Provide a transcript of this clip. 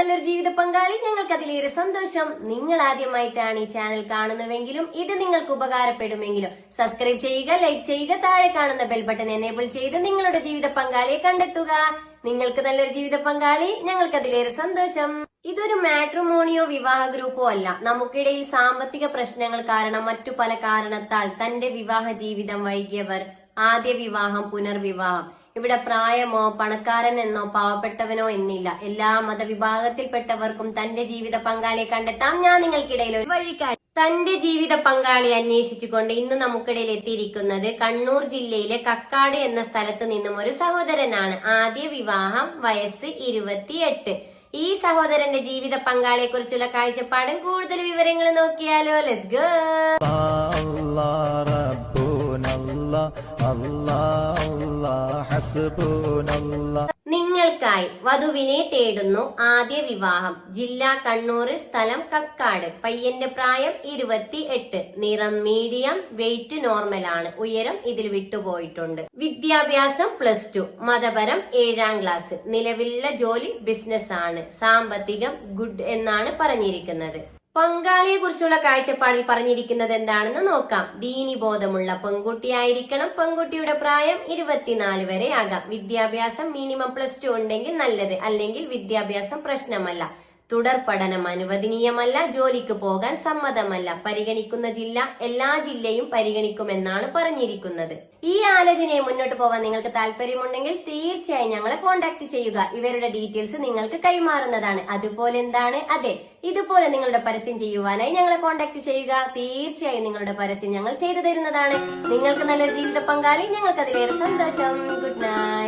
നല്ലൊരു ജീവിത പങ്കാളി, ഞങ്ങൾക്ക് അതിലേറെ സന്തോഷം. നിങ്ങൾ ആദ്യമായിട്ടാണ് ഈ ചാനൽ കാണുന്നുവെങ്കിലും ഇത് നിങ്ങൾക്ക് ഉപകാരപ്പെടുമെങ്കിലും സബ്സ്ക്രൈബ് ചെയ്യുക, ലൈക്ക് ചെയ്യുക, താഴെ കാണുന്ന ബെൽ ബട്ടൺ എനേബിൾ ചെയ്ത് നിങ്ങളുടെ ജീവിത പങ്കാളിയെ കണ്ടെത്തുക. നിങ്ങൾക്ക് നല്ലൊരു ജീവിത പങ്കാളി, ഞങ്ങൾക്ക് അതിലേറെ സന്തോഷം. ഇതൊരു മാട്രിമോണിയോ വിവാഹ ഗ്രൂപ്പോ അല്ല. നമുക്കിടയിൽ സാമ്പത്തിക പ്രശ്നങ്ങൾ കാരണം മറ്റു പല കാരണത്താൽ തന്റെ വിവാഹ ജീവിതം വൈകിയവർ, ആദ്യ വിവാഹം, പുനർവിവാഹം. ഇവിടെ പ്രായമോ പണക്കാരൻ എന്നോ പാവപ്പെട്ടവനോ എന്നില്ല. എല്ലാ മതവിഭാഗത്തിൽപ്പെട്ടവർക്കും തന്റെ ജീവിത പങ്കാളിയെ കണ്ടെത്താം. ഞാൻ നിങ്ങൾക്കിടയിൽ ഒരു വഴികാട്ടി. തന്റെ ജീവിത പങ്കാളി അന്വേഷിച്ചുകൊണ്ട് ഇന്ന് നമുക്കിടയിൽ എത്തിയിരിക്കുന്നത് കണ്ണൂർ ജില്ലയിലെ കക്കാട് എന്ന സ്ഥലത്ത് നിന്നും ഒരു സഹോദരനാണ്. ആദ്യ വിവാഹം, വയസ്സ് 28. ഈ സഹോദരന്റെ ജീവിത പങ്കാളിയെ കുറിച്ചുള്ള കാഴ്ചപ്പാടും കൂടുതൽ വിവരങ്ങൾ നോക്കിയാലോ. Let's go. നിങ്ങൾക്കായി വധുവിനെ തേടുന്നു. ആദ്യ വിവാഹം, ജില്ല കണ്ണൂർ, സ്ഥലം കക്കാട്. പയ്യന്റെ പ്രായം 28, നിറം മീഡിയം, വെയിറ്റ് നോർമൽ ആണ്, ഉയരം ഇതിൽ വിട്ടുപോയിട്ടുണ്ട്. വിദ്യാഭ്യാസം +2, മതപരം 7ാം ക്ലാസ്. നിലവിലുള്ള ജോലി ബിസിനസ് ആണ്. സാമ്പത്തികം ഗുഡ് എന്നാണ് പറഞ്ഞിരിക്കുന്നത്. പങ്കാളിയെ കുറിച്ചുള്ള കാഴ്ചപ്പാടിൽ പറഞ്ഞിരിക്കുന്നത് എന്താണെന്ന് നോക്കാം. ദീനിബോധമുള്ള പെൺകുട്ടിയായിരിക്കണം. പെൺകുട്ടിയുടെ പ്രായം 24 വരെ ആകാം. വിദ്യാഭ്യാസം മിനിമം +2 ഉണ്ടെങ്കിൽ നല്ലത്, അല്ലെങ്കിൽ വിദ്യാഭ്യാസം പ്രശ്നമല്ല. തുടർ പഠനം അനുവദനീയമല്ല. ജോലിക്ക് പോകാൻ സമ്മതമല്ല. പരിഗണിക്കുന്ന ജില്ല എല്ലാ ജില്ലയും പരിഗണിക്കുമെന്നാണ് പറഞ്ഞിരിക്കുന്നത്. ഈ ആലോചനയെ മുന്നോട്ട് പോവാൻ നിങ്ങൾക്ക് താല്പര്യമുണ്ടെങ്കിൽ തീർച്ചയായും ഞങ്ങളെ കോൺടാക്ട് ചെയ്യുക. ഇവരുടെ ഡീറ്റെയിൽസ് നിങ്ങൾക്ക് കൈമാറുന്നതാണ്. അതുപോലെ എന്താണ്, അതെ, ഇതുപോലെ നിങ്ങളുടെ പരസ്യം ചെയ്യുവാനായി ഞങ്ങളെ കോൺടാക്ട് ചെയ്യുക. തീർച്ചയായും നിങ്ങളുടെ പരസ്യം ഞങ്ങൾ ചെയ്തു തരുന്നതാണ്. നിങ്ങൾക്ക് നല്ലൊരു ജീവിത പങ്കാളി, ഞങ്ങൾക്ക് അതിലേറെ സന്തോഷം. Good night.